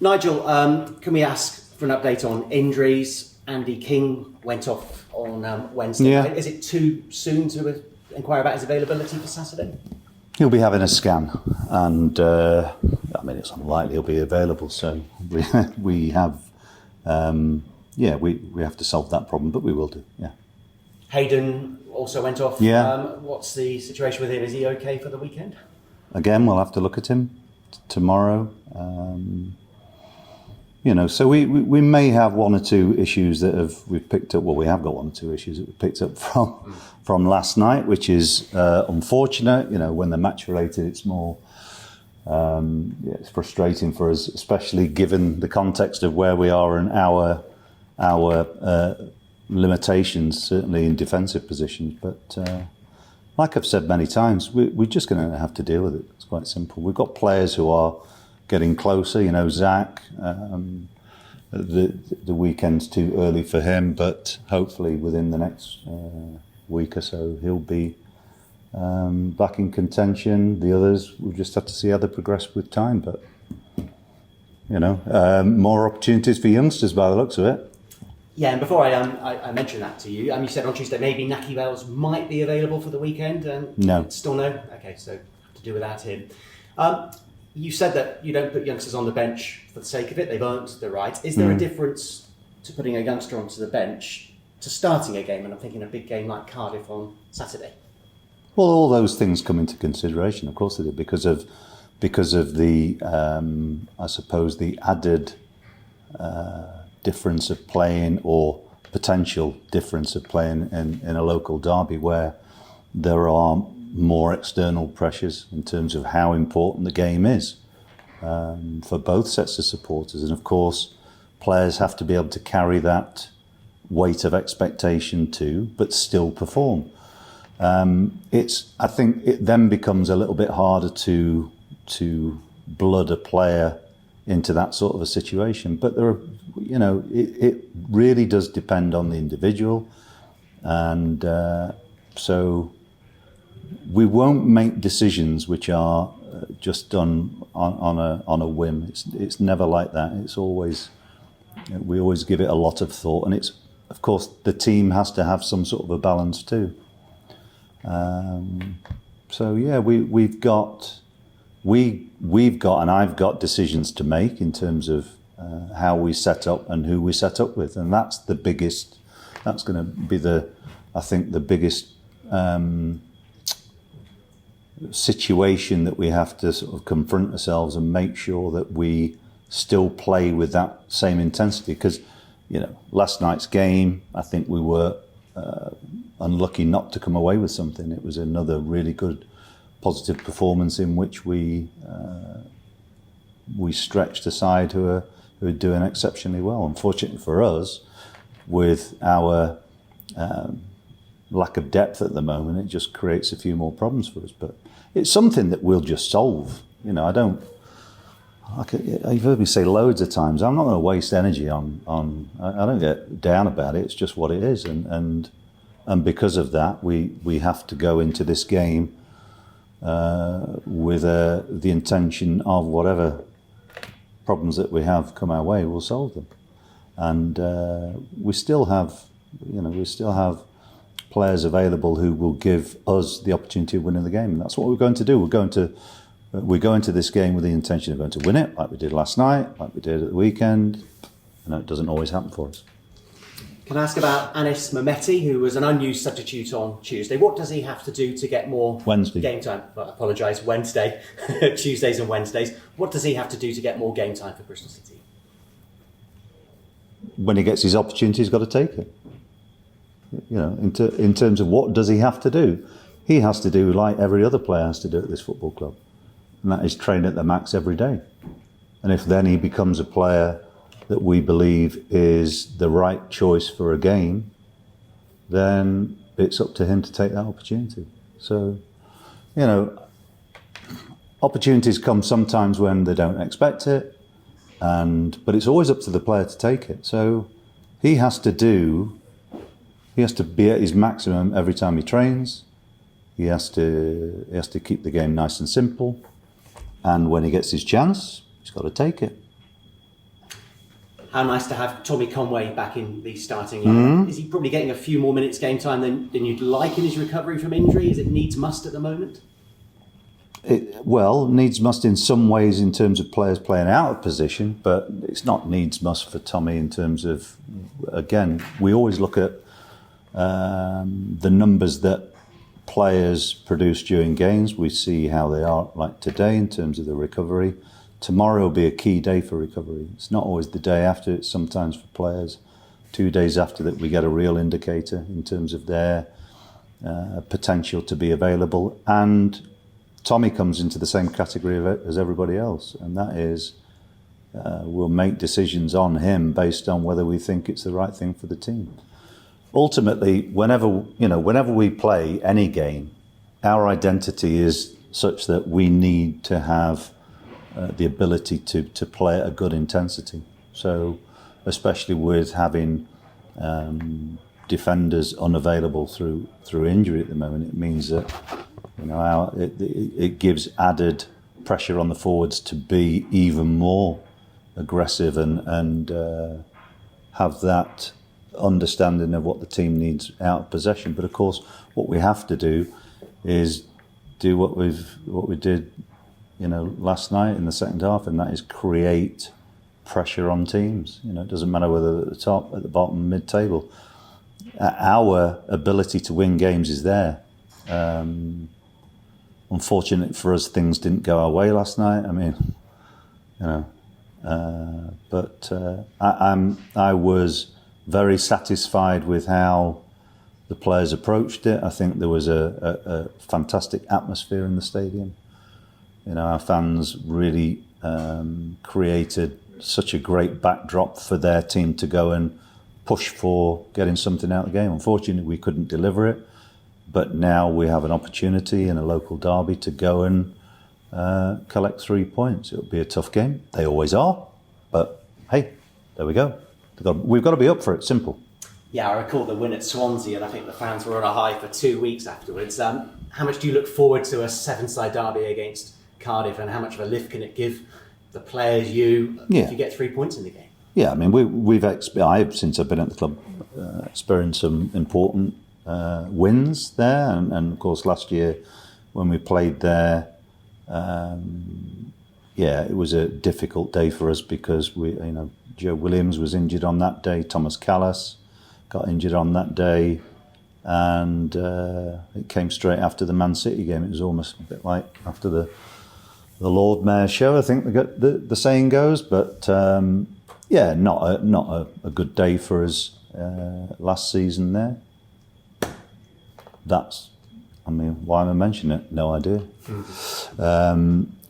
Nigel, can we ask for an update on injuries? Andy King went off on Wednesday. Yeah. Is it too soon to inquire about his availability for Saturday? He'll be having a scan, and it's unlikely he'll be available. So we have, we have to solve that problem, but we will do. Yeah. Hayden also went off. Yeah. What's the situation with him? Is he okay for the weekend? Again, we'll have to look at him tomorrow. So we may have one or two issues that we've picked up. Well, we have got one or two issues that we picked up from last night, which is unfortunate. When they're match related, it's more it's frustrating for us, especially given the context of where we are and our limitations, certainly in defensive positions. But like I've said many times, we're just going to have to deal with it. It's quite simple. We've got players who are getting closer, Zach, the weekend's too early for him, but hopefully within the next week or so he'll be back in contention. The others, we'll just have to see how they progress with time, but more opportunities for youngsters by the looks of it. Yeah, and before I mentioned that to you, you said on Tuesday maybe Naki Wells might be available for the weekend. No. Still no? Okay, so have to do without him. You said that you don't put youngsters on the bench for the sake of it. They've earned the right. Is there a difference to putting a youngster onto the bench to starting a game? And I'm thinking a big game like Cardiff on Saturday. Well, all those things come into consideration. Of course they do, because of the, I suppose, the added difference of playing, or potential difference of playing in a local derby where there are more external pressures in terms of how important the game is for both sets of supporters. And of course, players have to be able to carry that weight of expectation too, but still perform. I think it then becomes a little bit harder to blood a player into that sort of a situation. But there are, it really does depend on the individual, and so we won't make decisions which are just done on a whim. It's never like that. It's always, we always give it a lot of thought, and it's, of course, the team has to have some sort of a balance too. We've got, and I've got decisions to make in terms of how we set up and who we set up with, and that's the biggest. That's going to be the biggest situation that we have to sort of confront ourselves and make sure that we still play with that same intensity. Because, last night's game, I think we were unlucky not to come away with something. It was another really good, positive performance in which we stretched a side who are doing exceptionally well. Unfortunately for us, with our lack of depth at the moment, it just creates a few more problems for us. But it's something that we'll just solve. You've heard me say loads of times, I'm not going to waste energy on. I don't get down about it. It's just what it is, and because of that, we have to go into this game with the intention of whatever problems that we have come our way, we'll solve them. And we still have players available who will give us the opportunity of winning the game, and that's what we're going to do. We go into this game with the intention of going to win it, like we did last night, like we did at the weekend. It doesn't always happen for us. Can I ask about Anis Mehmeti, who was an unused substitute on Tuesday? What does he have to do to get more game time? Well, I apologise, Wednesday, Tuesdays and Wednesdays. What does he have to do to get more game time for Bristol City? When he gets his opportunity, he's got to take it. In terms of what does he have to do? He has to do like every other player has to do at this football club, and that is train at the max every day. And if then he becomes a player that we believe is the right choice for a game, then it's up to him to take that opportunity. So, opportunities come sometimes when they don't expect it, but it's always up to the player to take it. So he has to be at his maximum every time he trains. He has to keep the game nice and simple, and when he gets his chance, he's got to take it. how nice to have Tommy Conway back in the starting line. Is he probably getting a few more minutes game time than you'd like in his recovery from injury? Is it needs must at the moment? Needs must in some ways in terms of players playing out of position, but it's not needs must for Tommy in terms of, again, we always look at the numbers that players produce during games. We see how they are like today in terms of the recovery. Tomorrow will be a key day for recovery. It's not always the day after, it's sometimes for players 2 days after that we get a real indicator in terms of their potential to be available. And Tommy comes into the same category as everybody else, and that is we'll make decisions on him based on whether we think it's the right thing for the team. Ultimately, whenever we play any game, our identity is such that we need to have the ability to play at a good intensity. So, especially with having defenders unavailable through injury at the moment, it means that it gives added pressure on the forwards to be even more aggressive and have that understanding of what the team needs out of possession. But of course, what we have to do is do what we did, last night in the second half, and that is create pressure on teams. It doesn't matter whether at the top, at the bottom, mid-table. Our ability to win games is there. Unfortunate for us, things didn't go our way last night. I was very satisfied with how the players approached it. I think there was a fantastic atmosphere in the stadium. Our fans really created such a great backdrop for their team to go and push for getting something out of the game. Unfortunately, we couldn't deliver it, but now we have an opportunity in a local derby to go and collect 3 points. It'll be a tough game. They always are, but hey, there we go. We've got to be up for it, simple. Yeah, I recall the win at Swansea, and I think the fans were on a high for 2 weeks afterwards. How much do you look forward to a Severnside Derby against Cardiff, and how much of a lift can it give the players, if you get 3 points in the game? Yeah, I've since I've been at the club experienced some important wins there, and of course last year when we played there, it was a difficult day for us because Joe Williams was injured on that day, Thomas Callas got injured on that day, and it came straight after the Man City game. It was almost a bit like after the Lord Mayor's show, I think the saying goes. But not a good day for us last season there. Why am I mentioning it? No idea.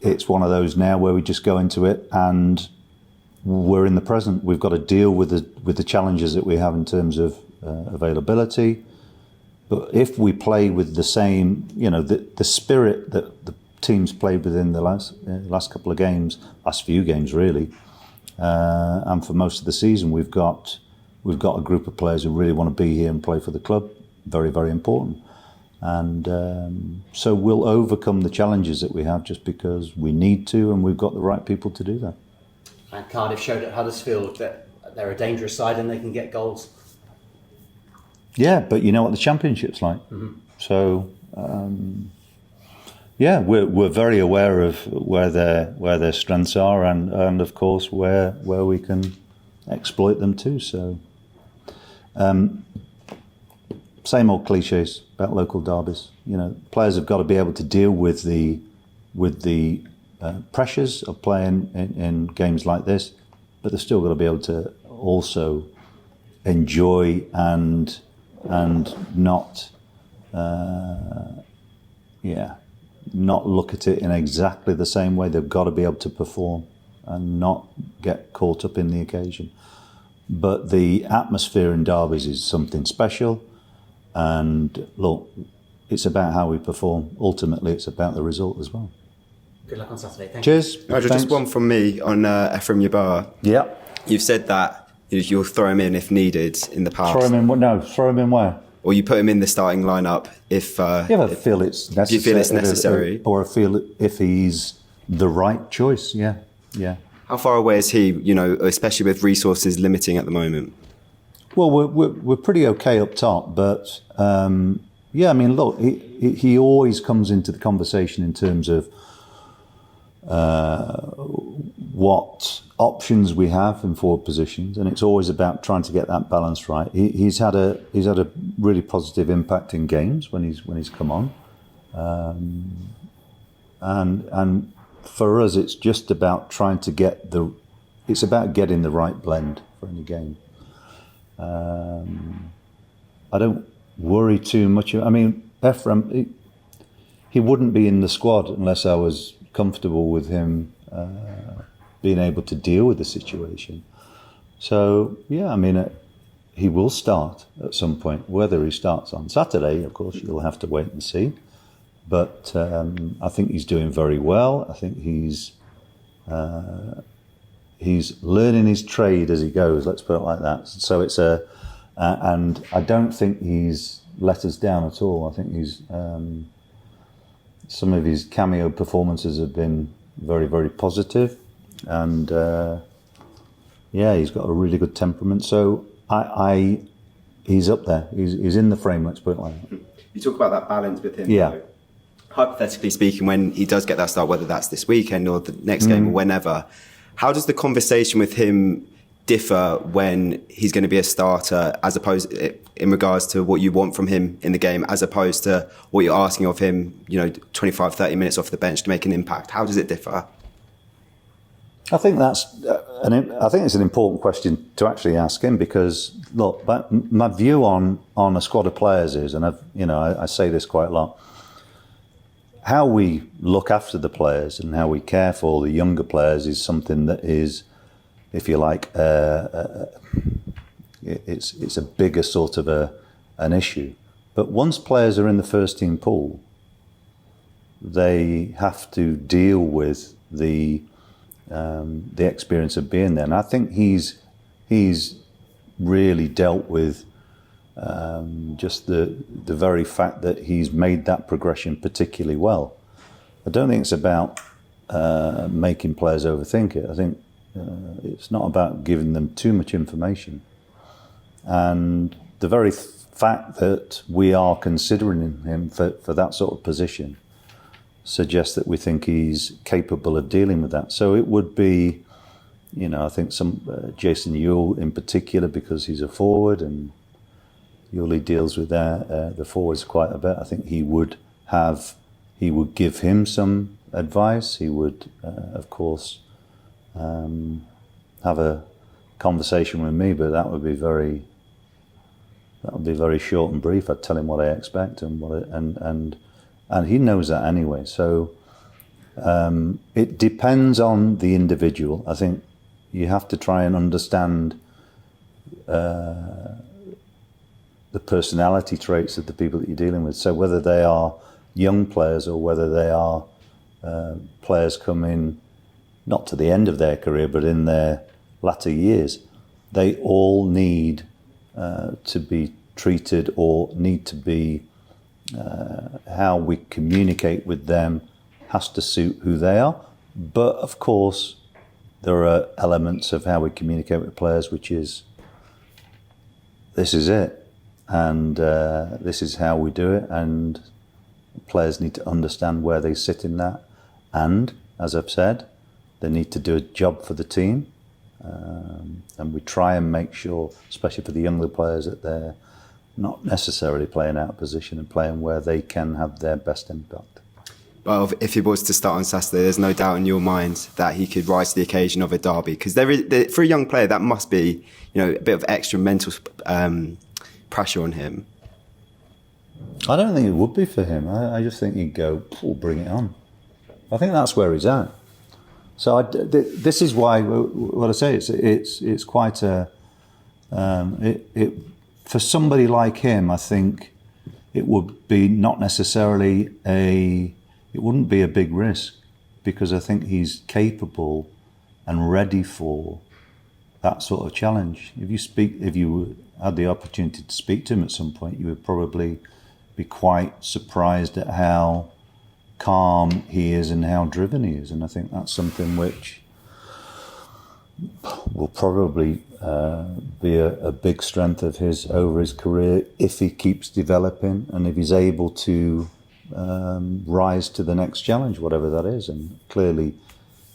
It's one of those now where we just go into it and we're in the present. We've got to deal with the challenges that we have in terms of availability. But if we play with the same, the spirit that the teams played within the last couple of games, last few games really, and for most of the season, we've got a group of players who really want to be here and play for the club. Very, very important. And so we'll overcome the challenges that we have just because we need to, and we've got the right people to do that. And Cardiff showed at Huddersfield that they're a dangerous side and they can get goals. Yeah, but you know what the Championship's like. Mm-hmm. So, we're very aware of where their strengths are, and of course where we can exploit them too. So, same old cliches about local derbies. Players have got to be able to deal with the pressures of playing in games like this, but they've still got to be able to also enjoy and not look at it in exactly the same way. They've got to be able to perform and not get caught up in the occasion. But the atmosphere in derbies is something special, and look, it's about how we perform. Ultimately, it's about the result as well. Good luck on Saturday. Thank Cheers. you. Nigel, just one from me on Ephraim Ybarra. Yeah. You've said that you'll throw him in if needed in the past. Throw him in? No, throw him in where? Or you put him in the starting lineup if I feel it's necessary. You feel it's necessary. Or I feel if he's the right choice, yeah. How far away is he, especially with resources limiting at the moment? Well, we're pretty okay up top, but look, he always comes into the conversation in terms of what options we have in forward positions, and it's always about trying to get that balance right. He's had a really positive impact in games when he's come on, and for us, it's just about trying to getting the right blend for any game. I don't worry too much. I mean, Ephraim, he wouldn't be in the squad unless I was comfortable with him being able to deal with the situation. So, he will start at some point. Whether he starts on Saturday, of course, you'll have to wait and see. But I think he's doing very well. I think he's learning his trade as he goes, let's put it like that. So it's and I don't think he's let us down at all. I think he's, some of his cameo performances have been very, very positive. And he's got a really good temperament. So he's up there. He's in the frame, let's put it like that. You talk about that balance with him. Yeah. Though. Hypothetically speaking, when he does get that start, whether that's this weekend or the next game or whenever, how does the conversation with him differ when he's going to be a starter, as opposed in regards to what you want from him in the game, as opposed to what you're asking of him, 25, 30 minutes off the bench to make an impact? How does it differ? I think I think it's an important question to actually ask him, because look, my view on a squad of players is, and I say this quite a lot, how we look after the players and how we care for the younger players is something that is, if you like, it's a bigger sort of an issue. But once players are in the first team pool, they have to deal with the experience of being there, and I think he's really dealt with just the very fact that he's made that progression particularly well. I don't think it's about making players overthink it. I think it's not about giving them too much information. And the very fact that we are considering him for that sort of position suggests that we think he's capable of dealing with that. So it would be, I think Jason Ewell in particular, because he's a forward and Ewell deals with the forwards quite a bit. I think he would give him some advice. He would, of course, have a conversation with me, but that would be very short and brief. I'd tell him what I expect and he knows that anyway. So it depends on the individual. I think you have to try and understand the personality traits of the people that you're dealing with. So whether they are young players or whether they are players coming not to the end of their career but in their latter years, they all need to be treated, or need to be how we communicate with them has to suit who they are. But of course there are elements of how we communicate with players which is, this is it, and this is how we do it, and players need to understand where they sit in that, and as I've said, they need to do a job for the team, and we try and make sure, especially for the younger players, that they're not necessarily playing out of position and playing where they can have their best impact. Well, if he was to start on Saturday, there's no doubt in your mind that he could rise to the occasion of a derby, because for a young player that must be, a bit of extra mental pressure on him. I don't think it would be for him. I just think he'd go, bring it on. I think that's where he's at. So this is why what I say. It's quite a for somebody like him. I think it would be not necessarily it wouldn't be a big risk, because I think he's capable and ready for that sort of challenge. If you had the opportunity to speak to him at some point, you would probably be quite surprised at how calm he is and how driven he is. And I think that's something which will probably be a big strength of his over his career if he keeps developing and if he's able to rise to the next challenge, whatever that is. And clearly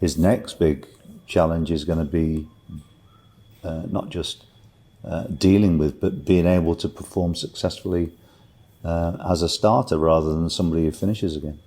his next big challenge is going to be not just dealing with, but being able to perform successfully as a starter rather than somebody who finishes again.